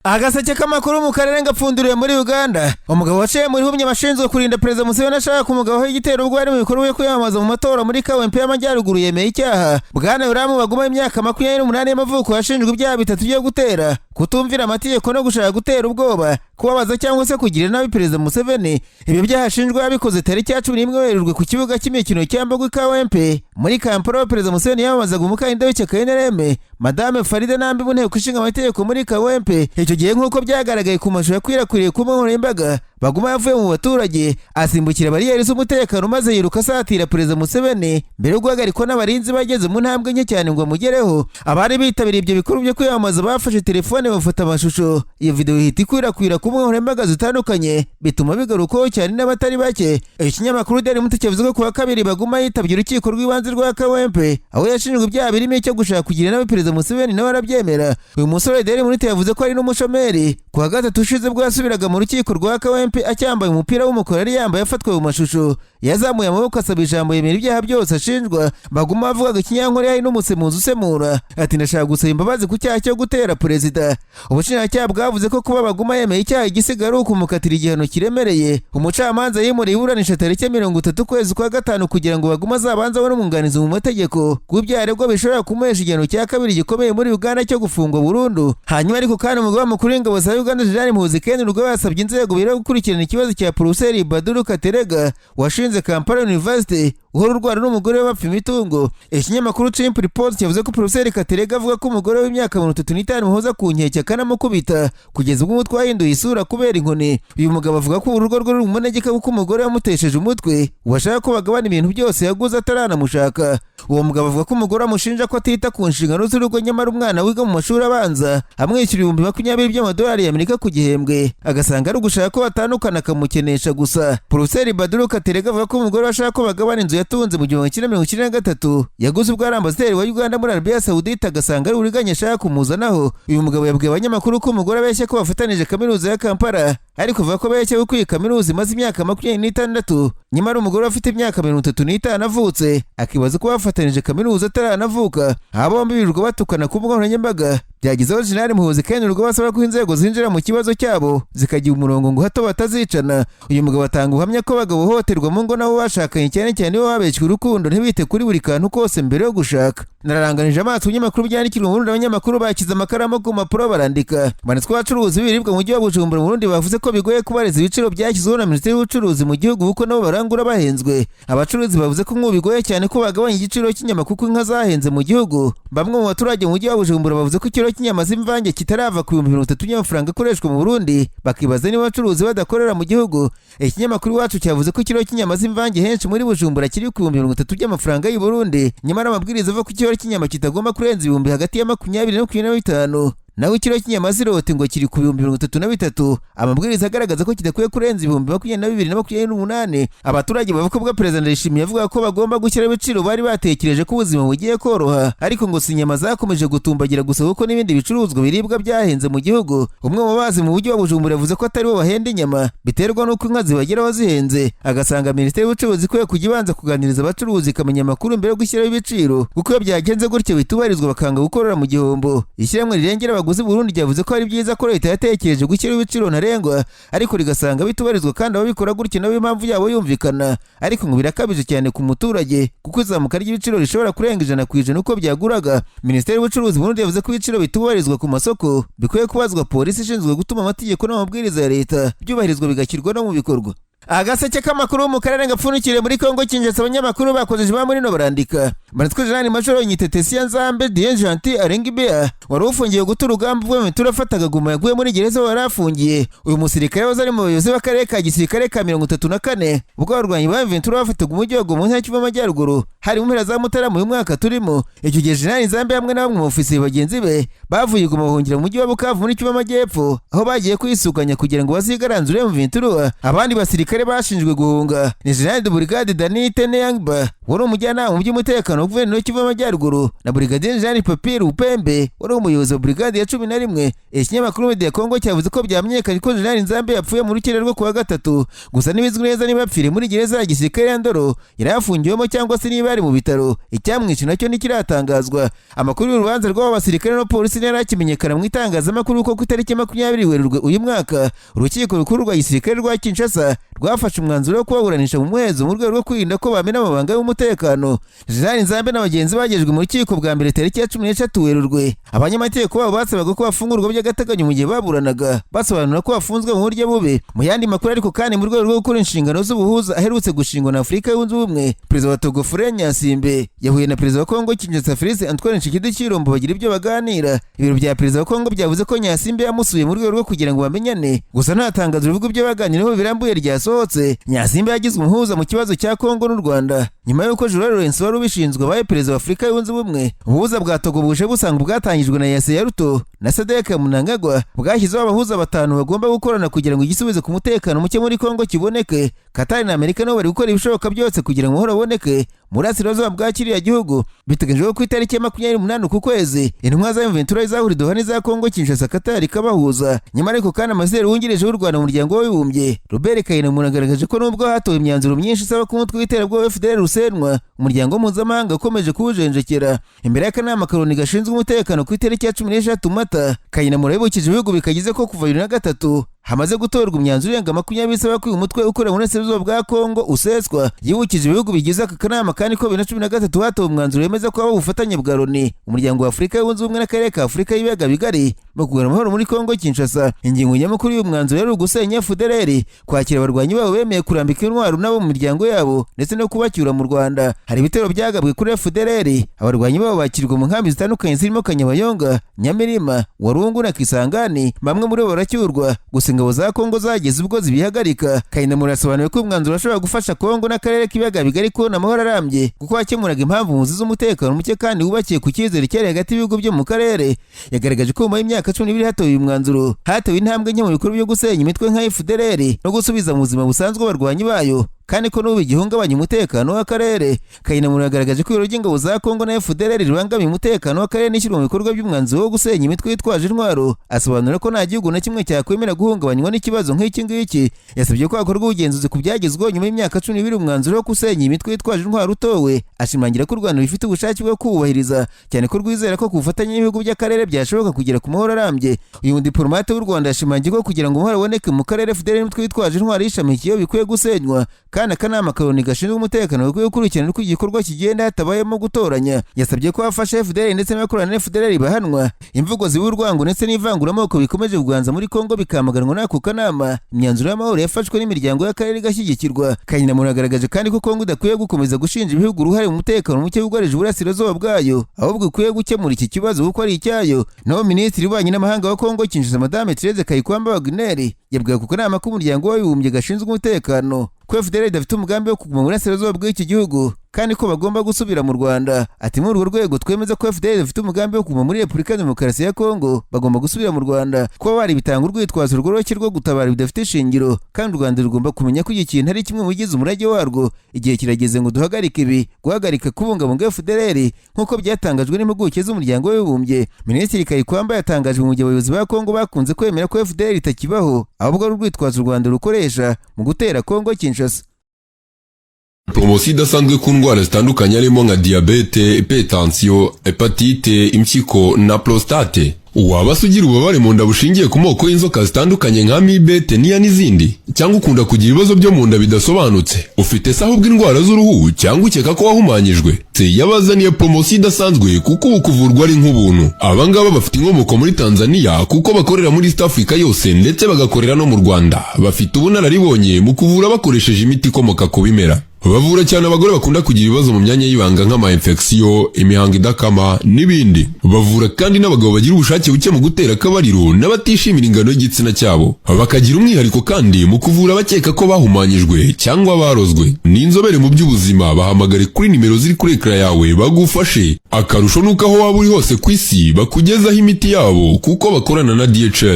Agaseke k'amakuru mu Karere ngapfunduriye muri Uganda. Umugabo waciye muri humye bashinzwe kurinda Perezida Museveni ashaka kumugabo y'igitero ubwo ari mu bikorwa byo kwiyamamaza mu matora muri KMP y'Amajyaruguru yemeye icyaha. Bwana Uramu baguma imyaka 28 y'amavuko yashinjwe ibyaha bitatu byo gutera, kutumvira amategeko no gushaka gutera ubwoba, kubabaza cyangwa se kugira nabi Perezida Museveni. Ibi byahashinjwe yabikoze tariki ya 11 Werurwe ku kibuga cy'imikino cy'Ambogo KMP muri Kampala. Perezida Museveni yamamazaga umukandida w'ishyaka NRM Madame Farida Nambi mu nteko ishinga amategeko muri KMP. Icyo gihe nk'uko byagaragaye ku mashusho yakwirakwiriye ku nkoranyambaga, baguma yavuye mu baturage asimbukira bariyeri z'umutekano maze yiruka asatira Perezida Museveni mbere yo guhagarikwa n'abarinzi bageze mu ntambwe nke cyane ngo amugereho. Abari bitabiriye ibyo bikorwa byo kwiyamamaza bafashe telefone bafata amashusho. Iyo video ihita ikwirakwira ku nkoranyambaga zitandukanye bituma bigarukaho cyane n'abatari bake. Ikinyamakuru Daily Monitor cyavuze ko kuwa kabiri baguma yitabye urukiko rw'ibanze rwa KMP aho yashinjwe ibyaha birimo icyo gushaka kugira nabi Perezida Museveni nawe arabyemera. Uyu musore Daily Monitor yavuze ko ari n'umushomeri. Kuwa gatatu ushize bwo yasubiraga mu rukiko rwa KMP acyambaye umupira w'umukara yari yambaye afatwe mu mashusho, yazamuye amaboko asaba ijambo yemera ibyaha byose ashinjwa. Baguma bavugaga ikinyankore yari n'umusemuzi usemura ati ndashaka gusaba imbabazi ku cyaha cyo gutera perezida. Ubushinjacyaha bwavuze ko kuba baguma yemeye icyaha igisigaye kumukatira igihano kiremereye. Umucamanza yimuriye iburanisha tariki 30 kwezi kwa gatanu kugira ngo baguma azabanza abone umwunganizi mu mategeko ku byaha aregwa bishobora kumuhesha igihano cya kabiri gikomeye muri Uganda cyo gufungwa burundu. Hanyuma ariko kandi umugaba mukuru w'ingabo za Uganda Gen.Muhoozi ubwo yasabye inzego biro gukurikirana ikibazo cya Professor Baduru Katerega washinze Kampala University uhora urwara n'umugore we bapfa imitungo. Ikinyamakuru Chimp Report cyavuze ko Professor Katerega avuga ko umugore w'imyaka 35 muhoza ku nkeke akanamukubita kugeza ubwo umutwe wahinduye isura kubera inkoni. Uyu mugabo avuga ko urugo rwe rumunegeka kuko umugore yamutesheje umutwe washaka ko bagabana ibintu byose yaguze ataranamushaka. Uwo mugabo avuga ko umugore amushinja ko atita ku nshingano z'urugo nyamara umwana wiga mu mashuri abanza amwishyura $20,000 by'amadolari y'Amerika ku gihembwe, agasanga ari ugushaka ko batandukana akamukenesha gusa. Professor Baduru Katerega avuga ko umugore washaka ko bagabana inzu yatunze mu 1993 yaguze ubwo ari ambasaderi wa Uganda muri Arabia Saudite, agasanga ari uriganya ashaka kumuzanaho. Uyu mugabo yabwiye abanyamakuru ko umugore abeshya ko bafatanije kaminuza ya Kampala, ariko avuga ko abeshya ko iyi kaminuza imaze imyaka 26 nyamara umugore afite imyaka 35 avutse, akibaza ko bafatanije kaminuza ataranavuka. Abo bombi birirwa batukana ku nkoranyambaga. Byagizeho Gen.Muhoozi urwo basaba ko inzego zinjira mu kibazo cyabo zikagira umurongo ngo hato batazicana. Uyu mugabo atanga ubuhamya ko abagabo hohoterwa mu ngo nabo bashakanye cyane cyane bo babeshywe urukundo ntibite kuri buri kantu kose mbere yo gushaka. Nararanganije amaso ibinyamakuru byandikirwa mu Burundi, abanyamakuru bakize amakaramu ku mpapuro barandika. Banditswe abacuruzi b'ibiribwa mu mujyi wa Bujumbura mu Burundi bavuze ko bigoye kubareza ibiciro byashyizweho na Minisiteri y'Ubucuruzi mu gihugu kuko nabo barangura bahenzwe. Abacuruzi bavuze ko bigoye cyane ko bagabanya igiciro cy'inyama kuko inka zahenze mu gihugu. Bamwe mu baturage mu mujyi wa Bujumbura bavuze ko ikiro cy'inyama z'imvange kitarava ku 3000 y'amafaranga akoreshwa mu Burundi, bakibaza niba abacuruzi badakorera mu gihugu. Ikinyamakuru Iwacu cyavuze ko ikiro cy'inyama z'imvange henshi muri Bujumbura kiri ku 3000 y'amafaranga y'u Burundi, nyamara amabwiriza avuga ko ikiro cy'inyama kitagomba kurenza ibihumbi hagati ya 20 na 25. Nawe ikiro cy'inyama z'irote ngo kiri ku 33. Amabwiriza agaragaza ko kidakwiye kurenza ibihumbi 22 na 28. Abaturage bavuga ko Perezida Ndayishimiye avuga ko bagomba gushyira ibiciro bari batekereje ko ubuzima bugiye koroha, ariko ngo si inyama zakomeje gutumbagira gusa kuko n'ibindi bicuruzwa biribwa byahenze mu gihugu. Umwe mu bazi mu mujyi wa Bujumbura yavuze ko atari bo bahenda inyama biterwa n'uko inka zibageraho zihenze, agasanga Minisiteri y'Ubucuruzi ikwiye kujya ibanza kuganiriza abacuruzi ikamenya amakuru mbere yo gushyiraho ibiciro, kuko iyo byagenze gutyo bitubarizwa bakanga gukorera mu gihombo. Ishyirahamwe rirengera abaguzi Burundi ryavuze ko ari byiza ko leta yatekereje gushyiraho ibiciro ntarengwa, ariko rigasanga bitubarizwa kandi ababikora gutyo nabo impamvu yabo yumvikana, ariko ngo birakabije cyane ku muturage kuko izamuka ry'ibiciro rishobora kurenga 100% uko byaguraga. Minisiteri y'Ubucuruzi Burundi yavuze ko ibiciro bitubarizwa ku masoko bikwiye kubazwa polisi ishinzwe gutuma amategeko n'amabwiriza ya leta byubahirizwa bigashyirwa no mu bikorwa. Agaseke k'amakuru mu Karere ngapfunikire muri Kongo Kinshasa, abanyamakuru bakojeje ba muri no barandika. Banditswe Jean Majoro Nyitetesi Nzambe Gentil Arembejwe wari ufungiye guta urugamba ubwo Mitura afataga guma yaguye muri gereza warafungiye. Uyu musirikare waza ari mu bayobozi b'akarere ka gisirikare ka 34 ubwo abarwanyi ba Mitura bafataga umujyi wa Goma mu ntara y'Amajyaruguru hari mu mpera za Mutarama uyu mwaka turimo. Icyo gihe Jean Nzambe hamwe na bamwe mu ofisiye bagenzi be bavuye Goma bahungira mu mujyi wa Bukavu muri Kivu y'Amajyepfo aho bagiye kwisuganya kugira ngo bazigaranzure mu Mitura. Abandi basirikare basirikare bashinjwe guhunga ni General de Brigade Danite Neyangba wari umujyanama mu by'umutekano wa guverinoma y'Kivu y'Amajyaruguru na Brigadier Jean Papier Upembe wari umuyobozi wa brigade ya 11. Ikinyamakuru Media Congo cyavuze ko byamenyekanye ko General Nzambe yapfuye mu rukere rwo kuwa gatatu, gusa ntibizwi neza niba yapfiriye muri gereza ya gisirikare ya Ndoro yari afungiwemo cyangwa se niba ari mu bitaro. Icyamwishe nacyo ntikiratangazwa. Amakuru y'urubanza rw'aba basirikare no polisi yarakimenyekana mu itangazamakuru ko ku itariki 20 Werurwe uyu mwaka urukiko rukuru rwa gisirikare rwa Kinshasa rwafashe umwanzuro wo kubaburanisha mu muhezo mu rwego rwo kwirinda ko bamena amabanga y'umutekano. General Nzambe n'abagenzi bagejwe mu rukiko bwa mbere tariki ya 13 Werurwe. Abanyamategeko babo basabaga ko bafungurwa by'agateganyo mu gihe baburanaga, basobanura ko bafunzwe mu buryo bubi. Mu yandi makuru ariko kandi mu rwego rwo gukora inshingano z'ubuhuza aherutse gushingwa na Afurika yunze ubumwe, Perezida wa Togo Faure Nyasimbe yahuye na Perezida wa Kongo Kinshasa Félix Antoine Tshisekedi bagira ibyo baganira. Ibiro bya Perezida wa Kongo byavuze ko Nyasimbe yamusuye mu rwego rwo kugira ngo bamenyane, gusa nta tangazo rivuga ibyo baganiraho birambuye ryasohotse. Nyasimbe yagize umuhuza mu kibazo cya Kongo n'u Rwanda nyuma y'uko Jules Lawrence wari ubishinzwe abaye Perezida wa Afurika yunze ubumwe. Ubuhuza bwa Togo buje busanga bwatangijwe na Yase ya Ruto na Sadek Munangagwa bwashyizeho abahuza batanu bagomba gukorana kugira ngo igisubizo ku mutekano muke muri Kongo kiboneke. Qatar na Amerika nabo bari gukora ibishoboka byose kugira ngo umuhoro uboneke muri Asirazuba bwa kiriya gihugu. Biteganyijwe ko itariki ya 28 ku kwezi intumwa za M23 zahurira Doha n'iza Kongo Kinshasa Qatar kabahuza. Nyuma ariko kandi Ambasaderi wungirije w'u Rwanda mu muryango w'abibumbye Robert Kayinamura munagaragaje ko nubwo hatowe imyanzuro myinshi isaba ko umutwe w'iterabwoba FDL rusenwa, umuryango mpuzamahanga ukomeje kuwujenjekera. Imbere y'akanama Karoni gashinzwe umutekano ku itariki ya 16 Mata, Kayinamura yibukije ibihugu bikagize ko kuva 2003 hamaze gutorwa imyanzuro irenga 20 isaba ko uyu mutwe ukora muri Asirazuba bwa Kongo useswa. Yibukije ibihugu bigize aka kanama kandi ko 2013 hatowe umwanzuro wemeza ko ubufatanye bwa Loni, umuryango wa Afurika yunze ubumwe n'akarere ka Afurika y'ibiyaga bigari mu kugarura amahoro muri Kongo Kinshasa. Ingingo nyamukuru y'uyu mwanzuro yari ugusenya FDLR, kwakira abarwanyi babo bemeye kurambika intwaro nabo mu miryango yabo ndetse no kubacyura mu Rwanda. Hari ibitero byagabwe kuri FDLR, abarwanyi babo bakirwa mu nkambi zitandukanye zirimo Kanyabayonga, Nyamirima, Warungu na Kisangani. Bamwe muri bo baracyurwa, gusa ingabo za Kongo zageze ubwo zibihagarika. Kayinamura yasobanuye ko umwanzuro ashobora gufasha Kongo n'akarere k'ibiyaga bigari kubona amahoro arambye kuko wakemuraga impamvu muzi z'umutekano muke kandi wubakiye ku cyizere cyari hagati y'ibihugu byo mu karere. Yagaragaje ko mu myaka 12 hatowe uyu mwanzuro hatewe intambwe nke mu bikorwa byo gusenya imitwe nka FDLR no gusubiza mu buzima busanzwe abarwanyi bayo, kandi ko n'ubu igihungabanya umutekano w'akarere. Kayinamura yagaragaje ko ibiro by'ingabo za Kongo na FDLR ribangamiye umutekano w'akarere n'ishyirwa mu bikorwa by'umwanzuro wo gusenya imitwe yitwaje intwaro. Asobanura ko nta gihugu na kimwe cyakwemera guhungabanywa n'ikibazo nk'iki ngiki. Yasabye ko hakorwa ubugenzuzi ku byagezweho nyuma y'imyaka 12 umwanzuro wo gusenya imitwe yitwaje intwaro utowe. Ashimangira ko u Rwanda rufite ubushake bwo kuwubahiriza, cyane ko rwizera ko ku bufatanye n'ibihugu by'akarere byashoboka kugera ku mahoro arambye. Uyu mudiplomate w'u Rwanda yashimangiye ko kugira ngo umuhoro uboneke mu karere FDLR n'imitwe yitwaje intwaro yishamikiyeho bikwiye gusenywa, kandi akanama Karoni gashinzwe umutekano gakwiye gukurikirana uko igikorwa kigenda hatabayemo gutoranya. Yasabye ko abafasha FDLR ndetse n'abakorana na FDLR bahanwa. Imvugo z'urwango ndetse n'ivanguramoko bikomeje kuganza muri Kongo bikamaganwa n'ako kanama. Imyanzuro y'amahoro yafashwe n'imiryango y'akarere gashyigikirwa. Kayinamura agaragaje kandi ko Kongo idakwiye gukomeza gushinja ibihugu uruhare mu mutekano muke wugarije uburasirazuba bwayo, ahubwo ikwiye gukemura iki kibazo kuko ari icyayo. Naho Minisitiri w'Ububanyi n'Amahanga wa Kongo Kinshasa Madame Therese Kayikwamba Wagner yabwiye ku kanama k'umuryango w'abibumbye gashinzwe umutekano ko FDLR idafite umugambi wo kuguma mu burasirazuba bw'iki gihugu kandi ko bagomba gusubira mu Rwanda. Ati muri urwo rwego twemeza ko FDLR idafite umugambi wo kuguma muri Repubulika ya Demokarasi ya Kongo, bagomba gusubira mu Rwanda. Kuba bari bitanga urwitwazo rworoshye rwo gutabara bidafite ishingiro, kandi u Rwanda rugomba kumenya ko iki kintu ari kimwe mu bigize umurage warwo. Igihe kirageze ngo duhagarike ibi, guhagarika kubungabunga FDLR nk'uko byatangajwe n'impuguke z'umuryango w'abibumbye. Minisitiri Kayikwamba yatangaje mu gihe abayobozi ba Kongo bakunze kwemera ko FDLR itakibaho, ahubwo ari urwitwazo u Rwanda rukoresha mu gutera Kongo Kinshasa. Promosi idasanzwe ku ndwara zitandukanye harimo nka diabete, hypertension, hepatite, impyiko na prostate. Waba sugira ububabare mu nda bushingiye ku moko y'inzoka zitandukanye nka amibe, teniya n'izindi, cyangwa ukunda kugira ibibazo byo mu nda bidasobanutse, ufite se ahubwo indwara z'uruhu cyangwa ukeka ko wahumanyijwe, yabazaniye promosi idasanzwe kuko ubu kuvurwa ari nk'ubuntu. Abangaba bafite inkomoko muri Tanzania kuko bakorera muri East Africa yose ndetse bagakorera no mu Rwanda. Bafite ubunararibonye mu kuvura bakoresheje imiti ikomoka ku bimera. Bavura cyane abagore bakunda kugira ibibazo mu myanya y'ibanga nk'ama infection, imihango idakama n'ibindi. Bavura kandi n'abagabo bagira ubushake buke mu gutera akabariro n'abatishimira ingano y'igitsina cyabo. Bakagira umwihariko kandi mu kuvura abakeka ko bahumanyijwe cyangwa barozwe. Ni inzobere mu by'ubuzima, bahamagare kuri nimero ziri kuri ekara yawe bagufashe. Akarusho nuko aho waba uri hose ku isi bakugezaho imiti yabo kuko bakorana na DHL.